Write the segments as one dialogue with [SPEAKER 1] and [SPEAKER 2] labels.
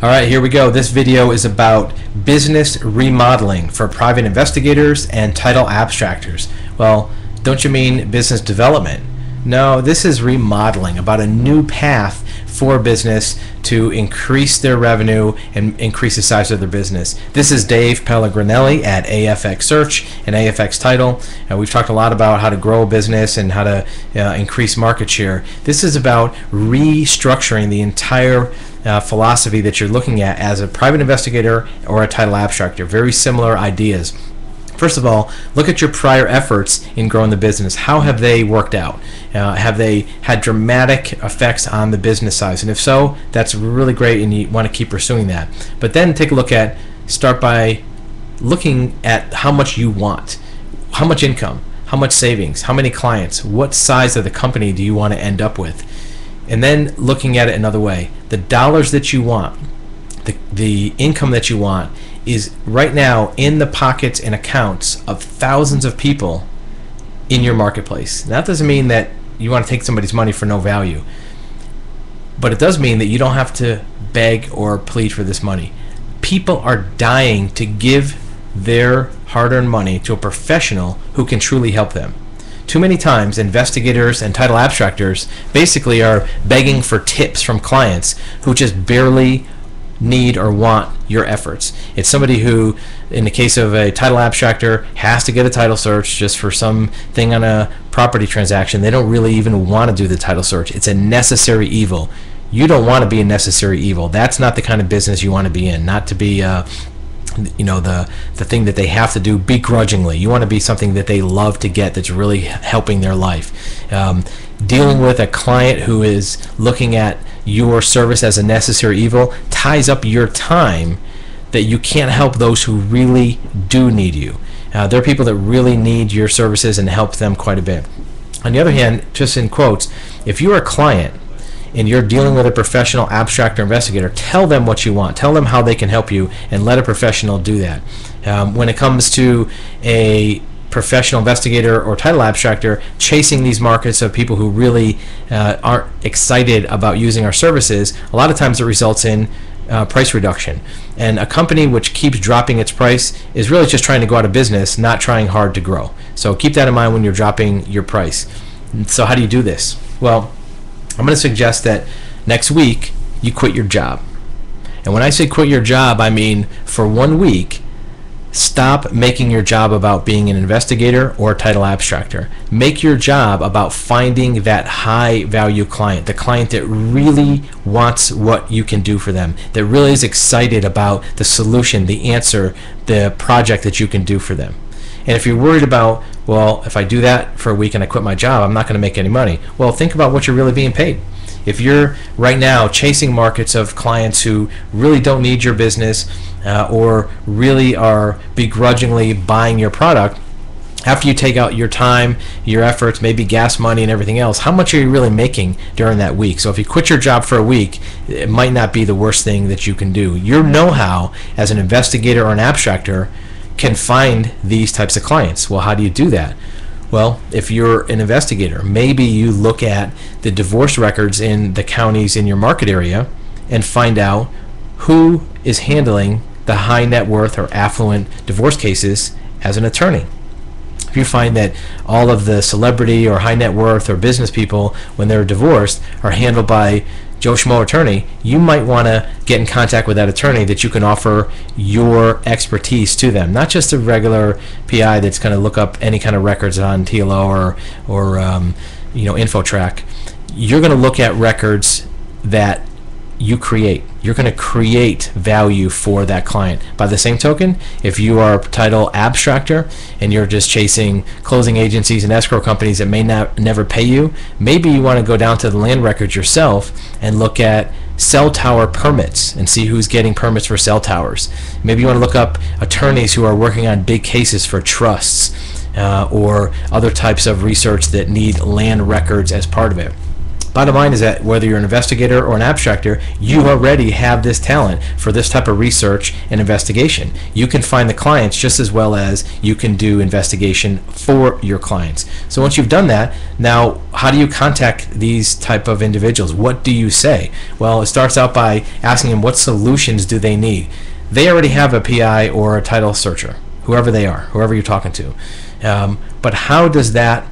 [SPEAKER 1] Alright, here we go. This video is about business remodeling for private investigators and title abstractors. Well, don't you mean business development? No, this is remodeling, about a new path for business to increase their revenue and increase the size of their business. This is Dave Pellegrinelli at AFX Search and AFX Title. We've talked a lot about how to grow a business and how to increase market share. This is about restructuring the entire philosophy that you're looking at as a private investigator or a title abstractor. Very similar ideas. First of all, look at your prior efforts in growing the business. How have they worked out? Have they had dramatic effects on the business size? And if so, that's really great and you want to keep pursuing that. But then take a look at, start by looking at how much you want, how much income, how much savings, how many clients, what size of the company do you want to end up with? And then looking at it another way, the dollars that you want, the income that you want is right now in the pockets and accounts of thousands of people in your marketplace. That doesn't mean that you want to take somebody's money for no value, but it does mean that you don't have to beg or plead for this money. People are dying to give their hard-earned money to a professional who can truly help them. Too many times, investigators and title abstractors basically are begging for tips from clients who just barely need or want your efforts. It's somebody who, in the case of a title abstractor, has to get a title search just for something on a property transaction. They don't really even want to do the title search. It's a necessary evil. You don't want to be a necessary evil. That's not the kind of business you want to be in. Not to be the thing that they have to do begrudgingly. You want to be something that they love to get, that's really helping their life. Dealing with a client who is looking at your service as a necessary evil ties up your time that you can't help those who really do need you. There are people that really need your services and help them quite a bit. On the other hand, just in quotes, if you're a client and you're dealing with a professional abstractor investigator, tell them what you want. Tell them how they can help you and let a professional do that. When it comes to a professional investigator or title abstractor chasing these markets of people who really aren't excited about using our services, a lot of times it results in price reduction. And a company which keeps dropping its price is really just trying to go out of business, not trying hard to grow. So keep that in mind when you're dropping your price. So how do you do this? Well, I'm going to suggest that next week you quit your job. And when I say quit your job, I mean for 1 week, stop making your job about being an investigator or a title abstractor. Make your job about finding that high value client, the client that really wants what you can do for them, that really is excited about the solution, the answer, the project that you can do for them. And if you're worried about, well, if I do that for a week and I quit my job, I'm not going to make any money. Well, think about what you're really being paid. If you're right now chasing markets of clients who really don't need your business or really are begrudgingly buying your product, after you take out your time, your efforts, maybe gas money and everything else, how much are you really making during that week? So if you quit your job for a week, it might not be the worst thing that you can do. Your know-how as an investigator or an abstractor can find these types of clients. Well, how do you do that? Well, if you're an investigator, maybe you look at the divorce records in the counties in your market area and find out who is handling the high net worth or affluent divorce cases as an attorney. If you find that all of the celebrity or high net worth or business people, when they're divorced, are handled by Joe Schmo attorney, you might want to get in contact with that attorney that you can offer your expertise to them. Not just a regular PI that's going to look up any kind of records on TLO or InfoTrack. You're going to look at records that you create. You're going to create value for that client. By the same token, if you are a title abstractor and you're just chasing closing agencies and escrow companies that may never pay you, maybe you want to go down to the land records yourself and look at cell tower permits and see who's getting permits for cell towers. Maybe you want to look up attorneys who are working on big cases for trusts or other types of research that need land records as part of it. Bottom line is that whether you're an investigator or an abstractor, you already have this talent for this type of research and investigation. You can find the clients just as well as you can do investigation for your clients. So once you've done that, now how do you contact these type of individuals? What do you say? Well, it starts out by asking them what solutions do they need. They already have a PI or a title searcher, whoever they are, whoever you're talking to. But how does that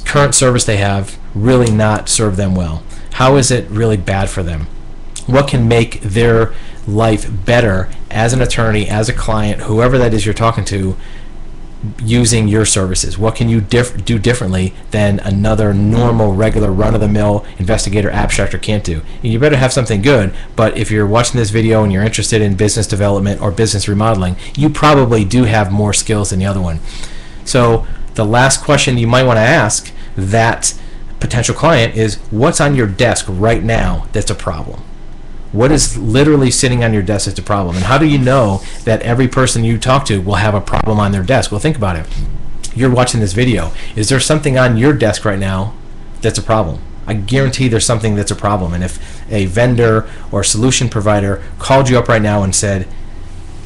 [SPEAKER 1] current service they have really not serve them well? How is it really bad for them? What can make their life better as an attorney, as a client, whoever that is you're talking to, using your services? What can you do differently than another normal, regular, run-of-the-mill investigator abstractor can't do? And you better have something good, but if you're watching this video and you're interested in business development or business remodeling, you probably do have more skills than the other one. So the last question you might want to ask that potential client is, what's on your desk right now that's a problem? What is literally sitting on your desk that's a problem? And how do you know that every person you talk to will have a problem on their desk? Well, think about it. You're watching this video. Is there something on your desk right now that's a problem? I guarantee there's something that's a problem. And if a vendor or solution provider called you up right now and said,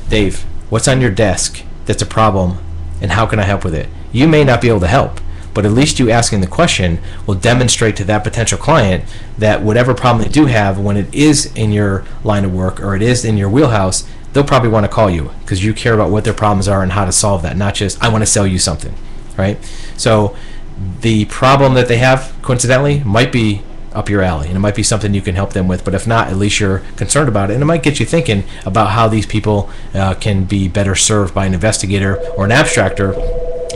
[SPEAKER 1] Dave, what's on your desk that's a problem, and how can I help with it? You may not be able to help, but at least you asking the question will demonstrate to that potential client that whatever problem they do have, when it is in your line of work or it is in your wheelhouse, they'll probably want to call you because you care about what their problems are and how to solve that, not just, I want to sell you something, right? So the problem that they have, coincidentally, might be up your alley, and it might be something you can help them with, but if not, at least you're concerned about it, and it might get you thinking about how these people can be better served by an investigator or an abstractor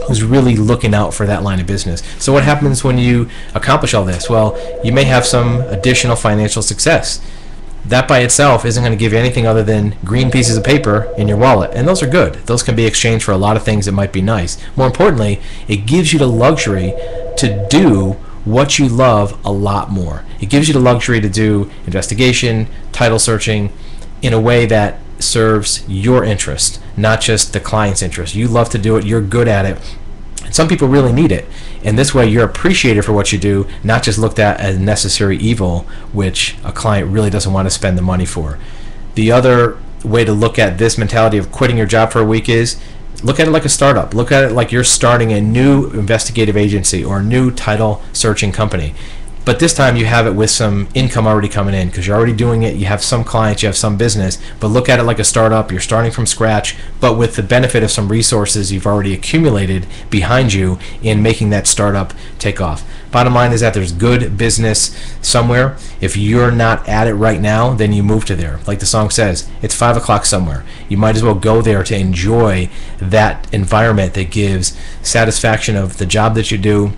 [SPEAKER 1] who's really looking out for that line of business. So what happens when you accomplish all this? Well, you may have some additional financial success. That by itself isn't going to give you anything other than green pieces of paper in your wallet, and those are good. Those can be exchanged for a lot of things that might be nice. More importantly, it gives you the luxury to do what you love a lot more. It gives you the luxury to do investigation, title searching in a way that serves your interest, not just the client's interest. You love to do it, you're good at it, and some people really need it. And this way you're appreciated for what you do, not just looked at as necessary evil, which a client really doesn't want to spend the money for. The other way to look at this mentality of quitting your job for a week is, look at it like a startup. Look at it like you're starting a new investigative agency or a new title searching company. But this time you have it with some income already coming in because you're already doing it. You have some clients, you have some business. But look at it like a startup. You're starting from scratch, but with the benefit of some resources you've already accumulated behind you in making that startup take off. Bottom line is that there's good business somewhere. If you're not at it right now, then you move to there. Like the song says, it's 5 o'clock somewhere. You might as well go there to enjoy that environment that gives satisfaction of the job that you do.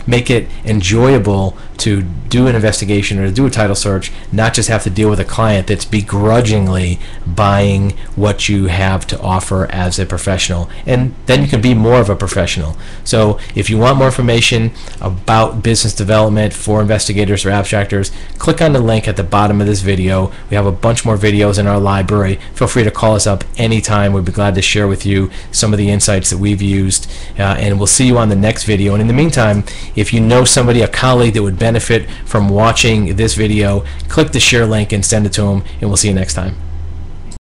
[SPEAKER 1] Make it enjoyable to do an investigation or to do a title search, not just have to deal with a client that's begrudgingly buying what you have to offer as a professional. And then you can be more of a professional. So if you want more information about business development for investigators or abstractors, click on the link at the bottom of this video. We have a bunch more videos in our library. Feel free to call us up anytime. We'd be glad to share with you some of the insights that we've used. And we'll see you on the next video. And in the meantime, if you know somebody, a colleague that would benefit from watching this video, click the share link and send it to them, and we'll see you next time.